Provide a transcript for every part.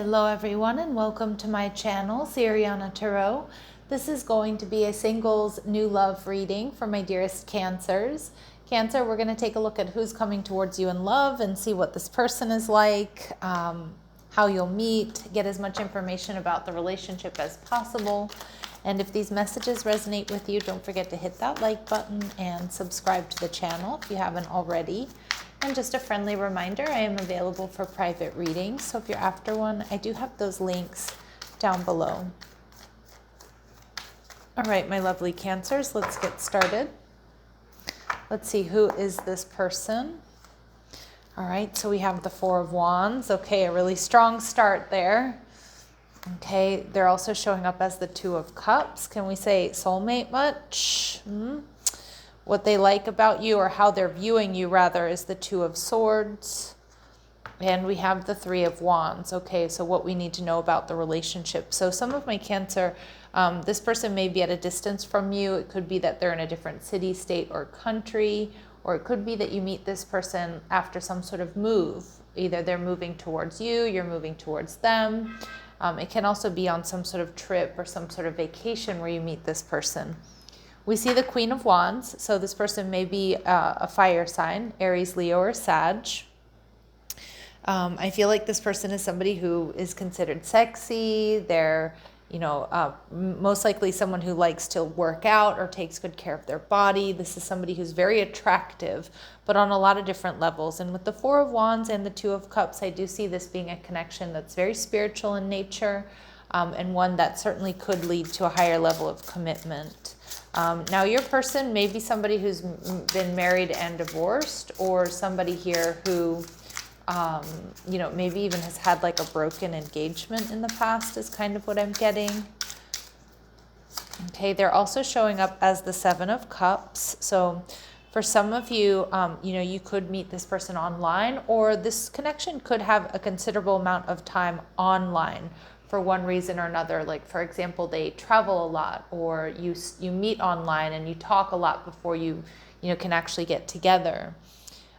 Hello everyone and welcome to my channel, Siriana Tarot. This is going to be a singles new love reading for my dearest Cancers. Cancer, we're going to take a look at who's coming towards you in love and see what this person is like, how you'll meet, get as much information about the relationship as possible. And if these messages resonate with you, don't forget to hit that like button and subscribe to the channel if you haven't already. And just a friendly reminder, I am available for private readings, so if you're after one, I do have those links down below. All right, my lovely Cancers, let's get started. Let's see, who is this person? All right, so we have the Four of Wands. Okay, a really strong start there. Okay, they're also showing up as the Two of Cups. Can we say soulmate much? What they like about you, or how they're viewing you rather, is the Two of Swords. And we have the Three of Wands. Okay, so what we need to know about the relationship. So some of my Cancer, this person may be at a distance from you. It could be that they're in a different city, state, or country. Or it could be that you meet this person after some sort of move. Either they're moving towards you, you're moving towards them. It can also be on some sort of trip or some sort of vacation where you meet this person. We see the Queen of Wands, so this person may be a fire sign, Aries, Leo, or Sag. I feel like this person is somebody who is considered sexy. They're, most likely someone who likes to work out or takes good care of their body. This is somebody who's very attractive, but on a lot of different levels. And with the Four of Wands and the Two of Cups, I do see this being a connection that's very spiritual in nature, and one that certainly could lead to a higher level of commitment. Now your person may be somebody who's been married and divorced, or somebody here who, maybe even has had like a broken engagement in the past is kind of what I'm getting. Okay, they're also showing up as the Seven of Cups. So for some of you, you could meet this person online, or this connection could have a considerable amount of time online for one reason or another. Like, for example, they travel a lot, or you meet online and you talk a lot before you can actually get together.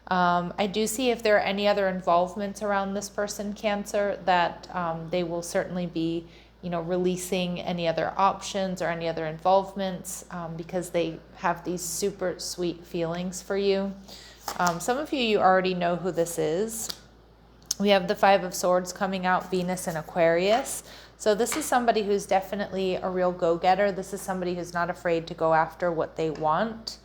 I do see if there are any other involvements around this person, Cancer, that they will certainly be releasing any other options or any other involvements, because they have these super sweet feelings for you. Some of you already know who this is. We have the Five of Swords coming out, Venus and Aquarius. So this is somebody who's definitely a real go-getter. This is somebody who's not afraid to go after what they want.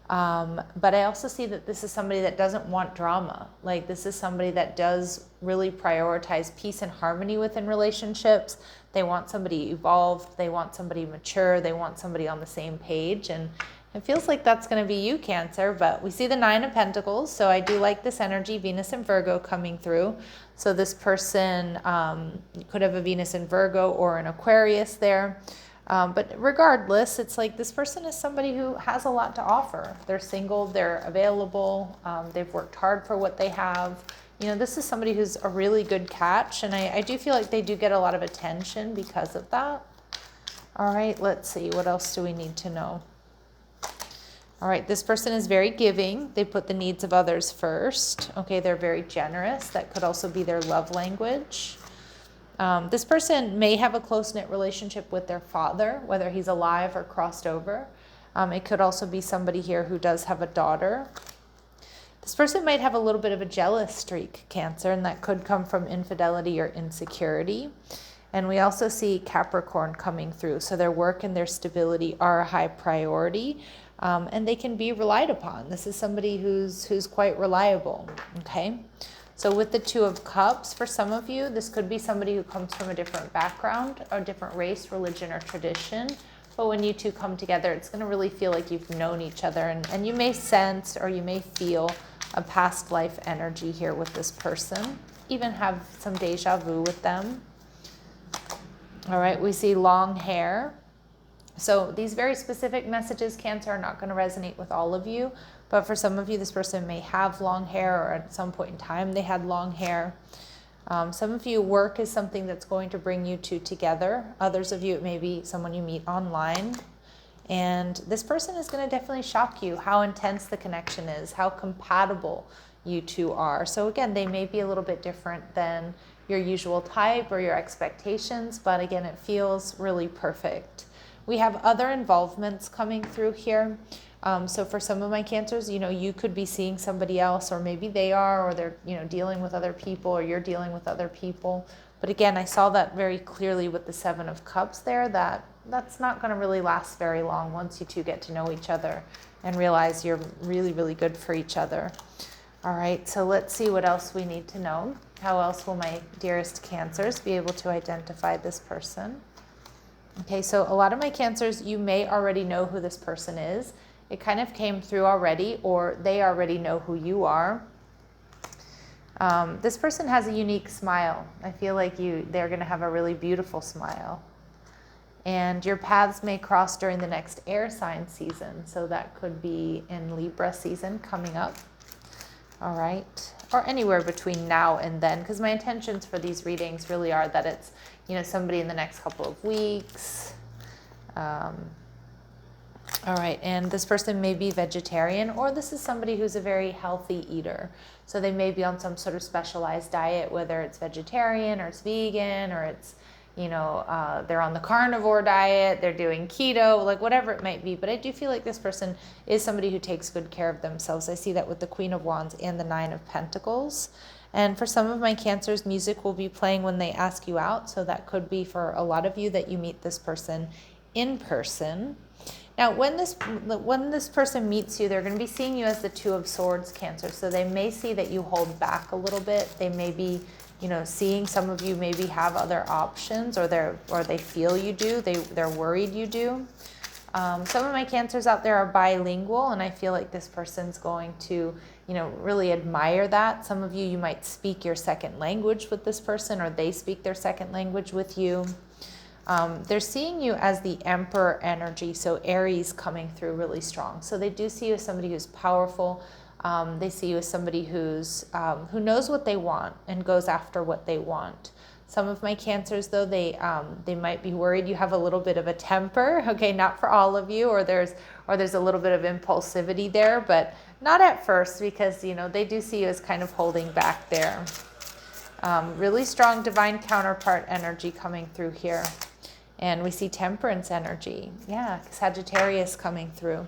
But I also see that this is somebody that doesn't want drama. Like, this is somebody that does really prioritize peace and harmony within relationships. They want somebody evolved. They want somebody mature. They want somebody on the same page. And it feels like that's going to be you, Cancer, but we see the Nine of Pentacles, so I do like this energy, Venus and Virgo coming through. So this person could have a Venus in Virgo or an Aquarius there. But regardless, it's like this person is somebody who has a lot to offer. They're single, they're available, they've worked hard for what they have. This is somebody who's a really good catch, and I do feel like they do get a lot of attention because of that. All right, let's see, what else do we need to know? All right, this person is very giving. They put the needs of others first. Okay, they're very generous. That could also be their love language. This person may have a close-knit relationship with their father, whether he's alive or crossed over. It could also be somebody here who does have a daughter. This person might have a little bit of a jealous streak, Cancer, and that could come from infidelity or insecurity. And we also see Capricorn coming through. So their work and their stability are a high priority. And they can be relied upon. This is somebody who's quite reliable, okay? So with the Two of Cups, for some of you, this could be somebody who comes from a different background, or a different race, religion, or tradition. But when you two come together, it's going to really feel like you've known each other. And you may sense, or you may feel, a past life energy here with this person. Even have some deja vu with them. All right, we see long hair. So these very specific messages, Cancer, are not going to resonate with all of you. But for some of you, this person may have long hair, or at some point in time they had long hair. Some of you, work is something that's going to bring you two together. Others of you, it may be someone you meet online. And this person is going to definitely shock you how intense the connection is, how compatible you two are. So again, they may be a little bit different than your usual type or your expectations, but again, it feels really perfect. We have other involvements coming through here. So for some of my Cancers, you could be seeing somebody else, or maybe they are, or they're, dealing with other people, or you're dealing with other people. But again, I saw that very clearly with the Seven of Cups there, that's not going to really last very long once you two get to know each other and realize you're really, really good for each other. All right, so let's see what else we need to know. How else will my dearest Cancers be able to identify this person? Okay, so a lot of my Cancers, you may already know who this person is. It kind of came through already, or they already know who you are. This person has a unique smile. I feel like they're going to have a really beautiful smile. And your paths may cross during the next air sign season. So that could be in Libra season coming up. All right. Or anywhere between now and then, because my intentions for these readings really are that it's, somebody in the next couple of weeks. All right, and this person may be vegetarian, or this is somebody who's a very healthy eater. So they may be on some sort of specialized diet, whether it's vegetarian or it's vegan, or it's, they're on the carnivore diet, they're doing keto, like whatever it might be. But I do feel like this person is somebody who takes good care of themselves. I see that with the Queen of Wands and the Nine of Pentacles. And for some of my Cancers, music will be playing when they ask you out. So that could be for a lot of you that you meet this person in person. Now, when this person meets you, they're going to be seeing you as the Two of Swords, Cancer. So they may see that you hold back a little bit. They may be, seeing some of you maybe have other options, or they feel you do. They're worried you do. Some of my Cancers out there are bilingual, and I feel like this person's going to, really admire that. Some of you might speak your second language with this person, or they speak their second language with you. They're seeing you as the Emperor energy, so Aries coming through really strong. So they do see you as somebody who's powerful. They see you as somebody who knows what they want and goes after what they want. Some of my Cancers, though, they might be worried you have a little bit of a temper. Okay, not for all of you, or there's a little bit of impulsivity there, but not at first, because they do see you as kind of holding back there. Really strong divine counterpart energy coming through here. And we see Temperance energy. Yeah, Sagittarius coming through.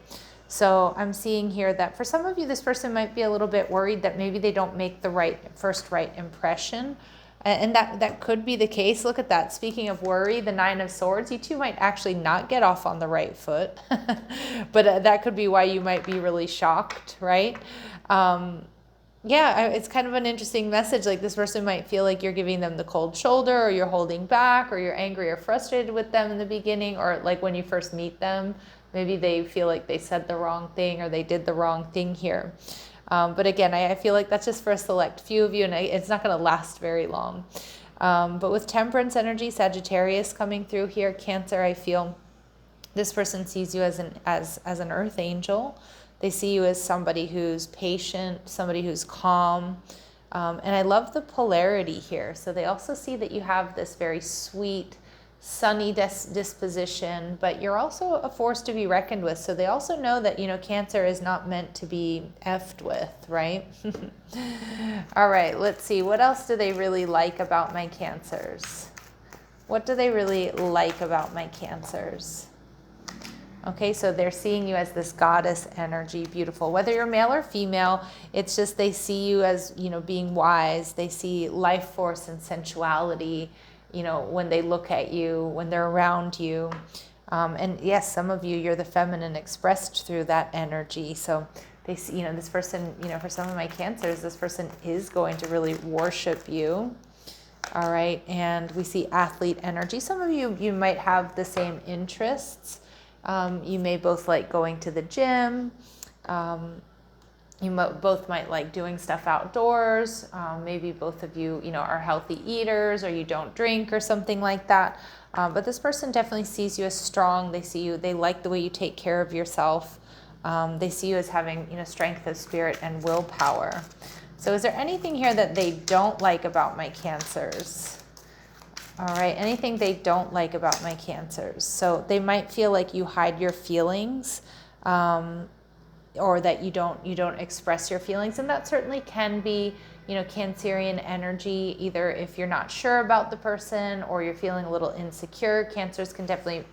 So I'm seeing here that for some of you, this person might be a little bit worried that maybe they don't make the first right impression. And that could be the case. Look at that. Speaking of worry, the Nine of Swords, you two might actually not get off on the right foot. But that could be why you might be really shocked, right? Yeah, it's kind of an interesting message. Like, this person might feel like you're giving them the cold shoulder, or you're holding back, or you're angry or frustrated with them in the beginning, or like when you first meet them, maybe they feel like they said the wrong thing or they did the wrong thing here. But again, I feel like that's just for a select few of you, and it's not going to last very long. But with Temperance energy, Sagittarius coming through here, Cancer, I feel this person sees you as an earth angel. They see you as somebody who's patient, somebody who's calm. And I love the polarity here. So they also see that you have this very sweet, sunny disposition, but you're also a force to be reckoned with. So they also know that, Cancer is not meant to be effed with, right? All right, let's see. What else do they really like about my Cancers? What do they really like about my Cancers? Okay, so they're seeing you as this goddess energy, beautiful. Whether you're male or female, it's just they see you as, being wise. They see life force and sensuality, when they look at you, when they're around you. And yes, some of you, you're the feminine expressed through that energy. So they see, this person, for some of my Cancers, this person is going to really worship you. All right, and we see athlete energy. Some of you might have the same interests. You may both like going to the gym. You both might like doing stuff outdoors. Maybe both of you, are healthy eaters, or you don't drink or something like that. But this person definitely sees you as strong. They like the way you take care of yourself. They see you as having, strength of spirit and willpower. So is there anything here that they don't like about my Cancers? All right, anything they don't like about my Cancers. So they might feel like you hide your feelings, or that you don't express your feelings, and that certainly can be, Cancerian energy, either if you're not sure about the person or you're feeling a little insecure, Cancers can definitely,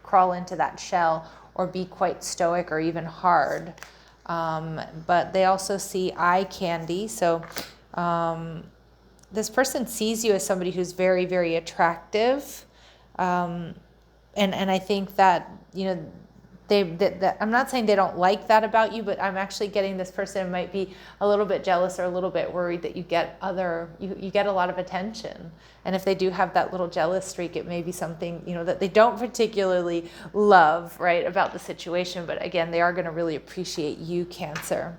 crawl into that shell or be quite stoic or even hard. But they also see eye candy. So this person sees you as somebody who's very, very attractive. And I think that, I'm not saying they don't like that about you, but I'm actually getting this person might be a little bit jealous or a little bit worried that you get you get a lot of attention. And if they do have that little jealous streak, it may be something, that they don't particularly love, right, about the situation. But again, they are going to really appreciate you, Cancer.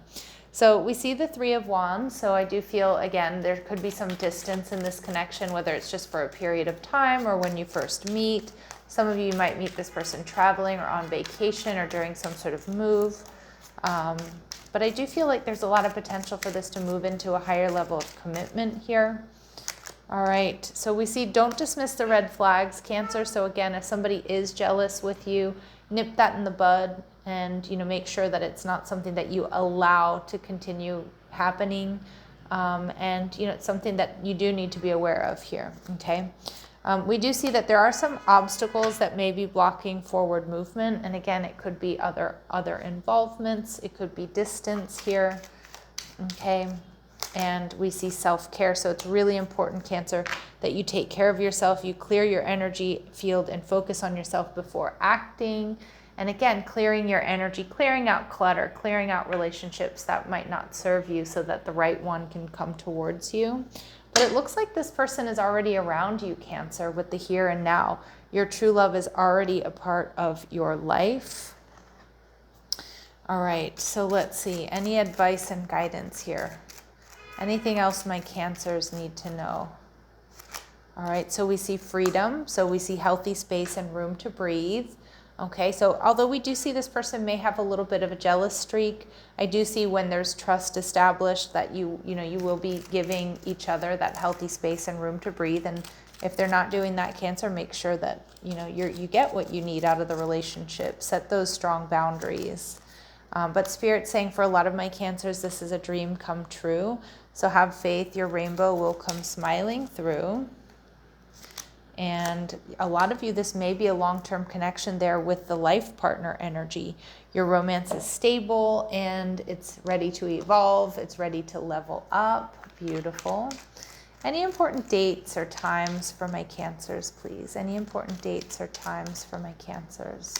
So we see the Three of Wands. So I do feel, again, there could be some distance in this connection, whether it's just for a period of time or when you first meet. Some of you might meet this person traveling or on vacation or during some sort of move. But I do feel like there's a lot of potential for this to move into a higher level of commitment here. All right, so we see don't dismiss the red flags, Cancer. So again, if somebody is jealous with you, nip that in the bud and, make sure that it's not something that you allow to continue happening. And, it's something that you do need to be aware of here, okay? We do see that there are some obstacles that may be blocking forward movement. And again, it could be other involvements. It could be distance here, okay? And we see self-care. So it's really important, Cancer, that you take care of yourself. You clear your energy field and focus on yourself before acting. And again, clearing your energy, clearing out clutter, clearing out relationships that might not serve you so that the right one can come towards you. But it looks like this person is already around you, Cancer, with the here and now. Your true love is already a part of your life. All right, so let's see. Any advice and guidance here? Anything else my Cancers need to know? All right, so we see freedom. So we see healthy space and room to breathe. Okay, so although we do see this person may have a little bit of a jealous streak, I do see when there's trust established that you will be giving each other that healthy space and room to breathe. And if they're not doing that, Cancer, make sure that you get what you need out of the relationship. Set those strong boundaries. But Spirit's saying for a lot of my Cancers, this is a dream come true. So have faith, your rainbow will come smiling through. And a lot of you, this may be a long-term connection there with the life partner energy. Your romance is stable and it's ready to evolve. It's ready to level up. Beautiful. Any important dates or times for my Cancers, please? Any important dates or times for my Cancers?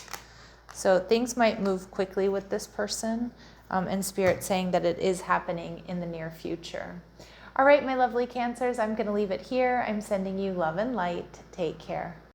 So things might move quickly with this person, and Spirit saying that it is happening in the near future. All right, my lovely Cancers, I'm going to leave it here. I'm sending you love and light. Take care.